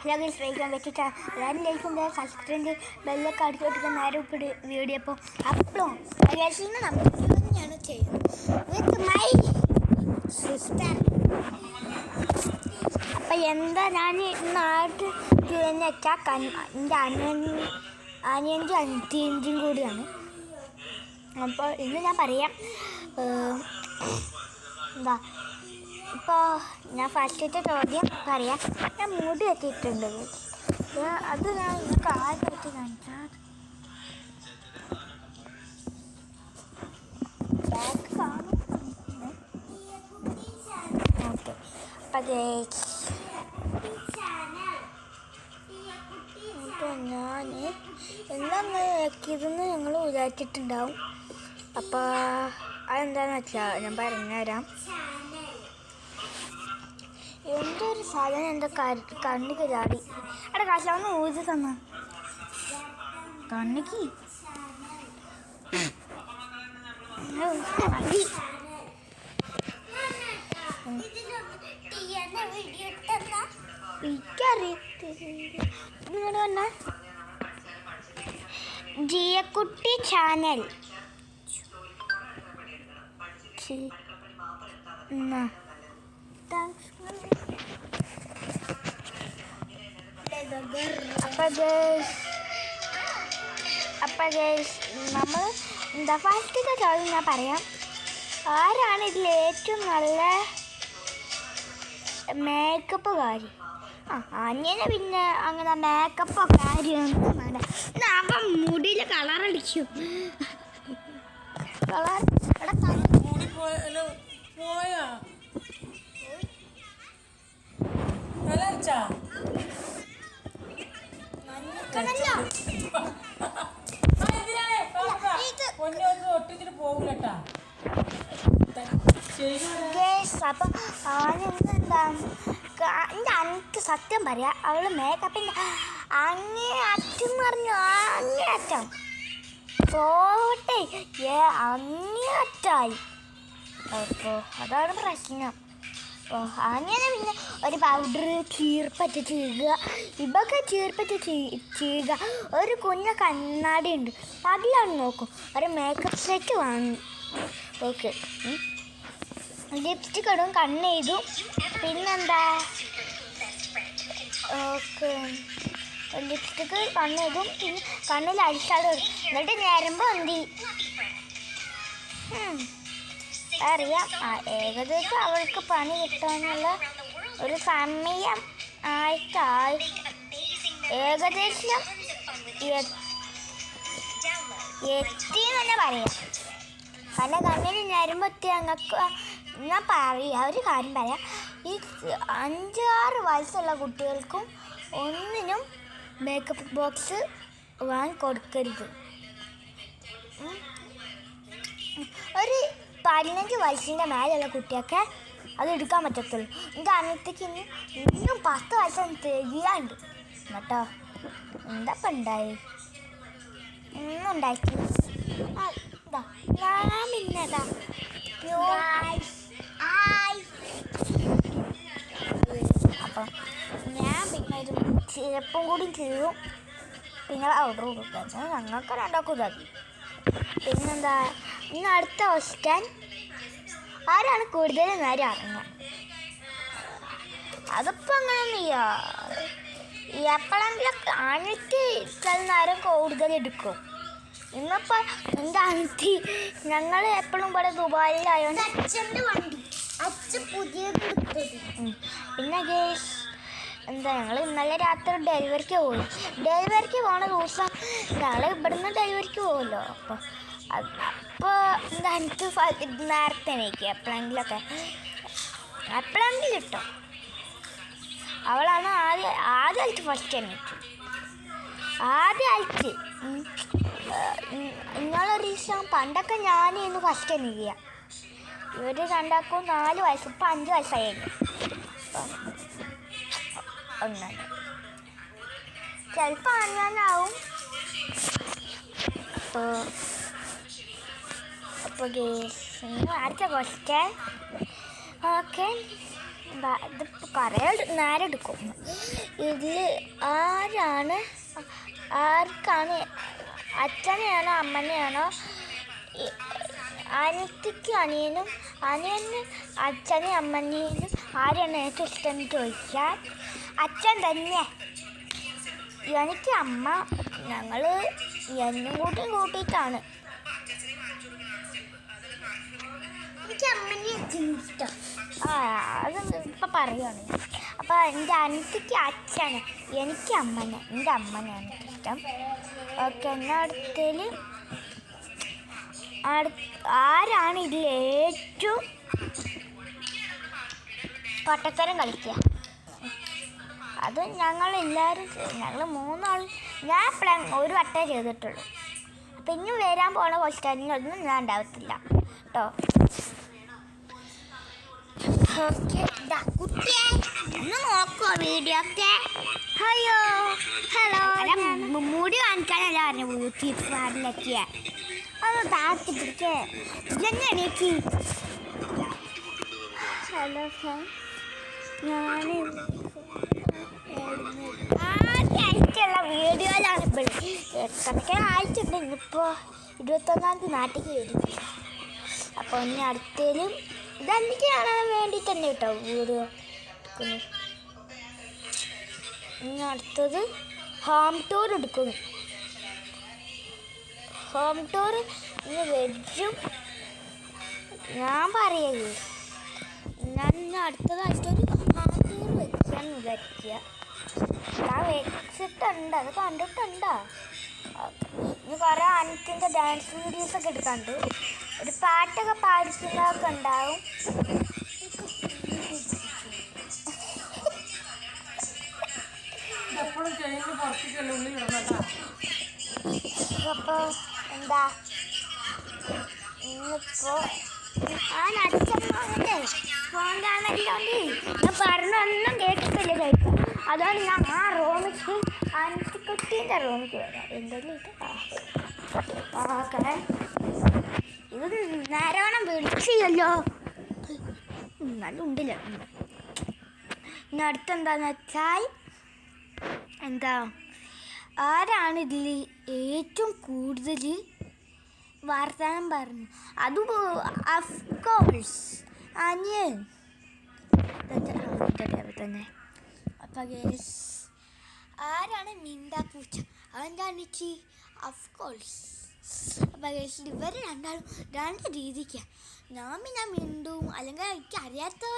Hello guys, welcome back to channel. എല്ലാവരും like ഉണ്ട്, subscribe ബെല്ലൊക്കെ അടിച്ചു കൊടുക്കുന്ന നേരം ഇപ്പോൾ വീഡിയോ അപ്പോൾ അപ്പോഴും ഗൈസിന് നമ്മൾ തന്നെയാണ് ചെയ്യുന്നത് വിത്ത് മൈ സിസ്റ്റർ. അപ്പം എന്താ ഞാൻ നാട്ടിൽ ചെയ്യുന്ന വെച്ചാൽ എൻ്റെ അനിയൻ്റെ അനിയത്തിയും കൂടിയാണ്. അപ്പോൾ ഇന്ന് ഞാൻ പറയാം എന്താ ഇപ്പോൾ ഞാൻ ഫസ്റ്റത്തെ ചോദ്യം പറയാം. ഞാൻ മുടി വെച്ചിട്ടുണ്ട്, അത് ഞാൻ നിങ്ങൾക്ക് ആദ്യമായിട്ട് കാണിച്ചാൽ ബാക്ക് കാണും. ഓക്കെ, അപ്പോൾ ഞാൻ എന്താണ് വെക്കിയതെന്ന് ഞങ്ങൾ വിചാരിച്ചിട്ടുണ്ടാവും. അപ്പോൾ അതെന്താണെന്ന് വെച്ചാൽ ഞാൻ പറഞ്ഞുതരാം. എന്തൊരു സാധനം എൻ്റെ കണ്ണിക്ക് ചാടി. അവിടെ കാശാവുന്ന ഊതി തന്ന കണ്ണിക്ക് എനിക്കറിയത്തില്ല. ജിയക്കുട്ടി ചാനൽ അപ്പം നമ്മൾ എന്താ ഫസ്റ്റത്തെ ചോദ്യം ഞാൻ പറയാം. ആരാണ് ഇതിൽ ഏറ്റവും നല്ല മേക്കപ്പുകാരി? അനിയനെ പിന്നെ അങ്ങനെ മേക്കപ്പോ കാര്യമൊന്നും വേണ്ട. അവൻ മുടിയിൽ കളറടിക്കും. കളർ അപ്പം എന്താ എൻ്റെ അനിക്ക് സത്യം പറയാം, അവള് മേക്കപ്പിൻ്റെ അങ്ങേ അറ്റം പറഞ്ഞു അങ്ങേ അറ്റം പോട്ടെ അങ്ങേ അറ്റായി. അപ്പോൾ അതാണ് പ്രശ്നം. അങ്ങനെ പിന്നെ ഒരു പൗഡർ ചീർപ്പറ്റ് ചെയ്യുക, ഇതൊക്കെ ചീർപ്പറ്റ് ചെയ്യുക. ഒരു കുഞ്ഞ കണ്ണാടി ഉണ്ട്, അതിലാണ് നോക്കും. ഒരു മേക്കപ്പ് സെറ്റ് വാങ്ങി. ഓക്കെ, ലിപ്സ്റ്റിക് ഇടും, കണ്ണെഴുതും, പിന്നെന്താ ഓക്കെ ലിപ്സ്റ്റിക്ക് കണ്ണെഴുതും, പിന്നെ കണ്ണിൽ ഐഷാഡോ ഇടും. എന്നിട്ട് നേരുമ്പോൾ എന്തി അറിയാം. ഏകദേശം അവൾക്ക് പണി കിട്ടാനുള്ള ഒരു സമയം ആയിട്ടായി. ഏകദേശം എത്തി തന്നെ പറയാം. കാരണം കണ്ണിൽ നേരുമ്പോൾ എത്തി. ഞങ്ങൾക്ക് ഞാൻ പറയാം ഒരു കാര്യം പറയാം. ഈ 5-6 വയസ്സുള്ള കുട്ടികൾക്കും ഒന്നിനും മേക്കപ്പ് ബോക്സ് വാങ്ങി കൊടുക്കരുത്. ഒരു 15 വയസ്സിൻ്റെ മേലെയുള്ള കുട്ടിയൊക്കെ അത് എടുക്കാൻ പറ്റത്തുള്ളൂ. എൻ്റെ അനിയത്തിക്ക് ഇന്നും 10 വയസ്സൊന്നും തികയാണ്ട് കേട്ടോ. എന്താ ഇപ്പം ഉണ്ടായി? ഒന്നും ഉണ്ടായിട്ടില്ല. ഞാൻ പിന്നെതാ അപ്പം ഞാൻ പിന്നെ ഒരു ചിലപ്പം കൂടി ചെയ്യും. പിന്നെ ഓർഡർ കൊടുക്കുക, ഞങ്ങൾക്ക് രണ്ടാക്കും ഇതാക്കി. പിന്നെന്താ ഇന്ന് അടുത്ത ക്വസ്റ്റ്യൻ, ആരാണ് കൂടുതൽ നേരം ഇറങ്ങുക? അതിപ്പോൾ അങ്ങനെയൊന്നുമില്ല. എപ്പോഴെങ്കിലും അനിയത്തി ചില നേരം കൂടുതൽ എടുക്കും. ഇന്നിപ്പോൾ എൻ്റെ അനിയത്തി ഞങ്ങൾ എപ്പോഴും ഇവിടെ ദുബായിലായതുകൊണ്ട് അച്ഛൻ്റെ വണ്ടി അച്ഛൻ പുതിയത് എടുത്തത്. പിന്നെ ഗേസ് എന്താ ഞങ്ങൾ ഇന്നലെ രാത്രി ഡെലിവറിക്ക് പോയി. ഡെലിവറിക്ക് പോണ ദിവസം ഞങ്ങൾ ഇവിടുന്ന് ഡെലിവറിക്ക് പോകുമല്ലോ. അപ്പോൾ എന്താ എനിക്ക് നേരത്തെ എനിക്ക് എപ്പോഴെങ്കിലും ഇട്ടോ. അവളാണ് ആദ്യമായിട്ട് ഫസ്റ്റ് എണീറ്റു. ആദ്യമായിട്ട് ഇങ്ങളൊരു ദിവസം പണ്ടൊക്കെ ഞാനായിരുന്നു ഫസ്റ്റ് എണീക്കുക. ഇവർ രണ്ടാക്കും 4 വയസ്സ്, ഇപ്പം 5 വയസ്സായിരുന്നു. ഒന്നാണ് ചിലപ്പോൾ അങ്ങനാവും. അപ്പോൾ അടുത്ത ക്വസ്റ്റ്യൻ ഓക്കെ. ഇതിപ്പോൾ കുറേ നേരം എടുക്കും. ഇതിൽ ആർക്കാണ് അച്ഛനെയാണോ അമ്മനെയാണോ, അനിയത്തിക്കും അനിയനും അച്ഛനെയും അമ്മനെയും ആരെയാണ് ഏറ്റവും ഇഷ്ടം എന്ന് ചോദിച്ചാൽ അച്ഛൻ തന്നെ. എനിക്ക് അമ്മ, ഞങ്ങൾ എന്നും കൂട്ടിയിട്ടാണ്. എനിക്ക് അമ്മനെ ഇഷ്ടം. അത് ഇപ്പം പറയുകയാണ്. അപ്പോൾ എൻ്റെ അനിയത്തിക്ക് അച്ഛനെ, എനിക്ക് അമ്മനെ, എൻ്റെ അമ്മനെയാണ് ഇഷ്ടം. ഓക്കെ, എന്നാൽ ആരാണ് ഇതിൽ ഏറ്റവും പൊട്ടത്തരം കളിക്കുക? അത് ഞങ്ങൾ മൂന്നാൾ, ഞാൻ ഒരു വട്ടേ ചെയ്തിട്ടുള്ളൂ. അപ്പം ഇനി വരാൻ പോണ ക്വസ്റ്റ്യനിലൊന്നും ഞാൻ ഉണ്ടാവത്തില്ല കേട്ടോ. ഓക്കെ, കുട്ടിയെ ഒന്ന് നോക്കുമോ വീഡിയോ ഒക്കെ? ഹലോ മുടി കാണിക്കാനല്ല പറഞ്ഞു ബ്യൂട്ടിഫാറിലൊക്കെ. അത് താത്തിപ്പിടിക്കേ എണീക്ക്. ഹലോ ഫ്രണ്ട്സ്, ഞാൻ ആദ്യമായിട്ടുള്ള വീഡിയോയിലാണ് കണക്കിന് ആയിട്ടുണ്ട്. ഇന്നിപ്പോൾ 21-ാം തീയതി നാട്ടിലേക്ക് വരും. അപ്പോൾ ഇനി അടുത്തേലും ഇതെനിക്ക് കാണാൻ വേണ്ടി തന്നെ കേട്ടോ വീഡിയോ എടുക്കുന്നു. ഇനി അടുത്തത് ഹോം ടൂർ എടുക്കുന്നു. ഹോം ടൂർ ഇനി വരും ഞാൻ പറയല്ലേ. ഞാൻ അടുത്തതായിട്ടൊരു ഹോം ടൂർ വെക്കാൻ വിചാരിക്കുക. ഞാൻ വെച്ചിട്ടുണ്ട്, അത് കണ്ടിട്ടുണ്ടോ? ഇനി കുറേ അനിയത്തിൻ്റെ ഡാൻസ് വീഡിയോസൊക്കെ എടുക്കാണ്ട്, ഒരു പാട്ടൊക്കെ പാടിക്കുന്നതൊക്കെ ഉണ്ടാവും. അപ്പോൾ എന്താ ഇന്നിപ്പോൾ അച്ഛമ്മ ഫോൺ കാണലില്ലോണ്ട് ഞാൻ പറഞ്ഞൊന്നും കേട്ടിട്ടില്ല കഴിക്കാം. അതാണ് ഞാൻ ആ റൂമിക്ക് അനിയത്തിക്കുട്ടീൻ്റെ റൂമിക്ക് വരാം. എന്തെങ്കിലും ഓക്കെ, ഇത് നേരവണ്ണം വിളിച്ചല്ലോ, നല്ല ഉണ്ടില്ല. ഇനി അടുത്തെന്താന്ന് വെച്ചാൽ ആരാണ് ഇതിൽ ഏറ്റവും കൂടുതൽ വർത്തമാനം പറഞ്ഞു? അത് അഫ്കോഴ്സ് അനിയൻ തന്നെ. അപ്പം ആരാണ് മിണ്ടാപ്പൂച്ച? അവൻ്റെ അനിച്ചി അഫ്കോഴ്സ്. അപ്പം ഇവർ രണ്ടാളും രണ്ട് രീതിക്കാണ്. ഞാൻ മിണ്ടും, അല്ലെങ്കിൽ എനിക്ക് അറിയാത്തവർ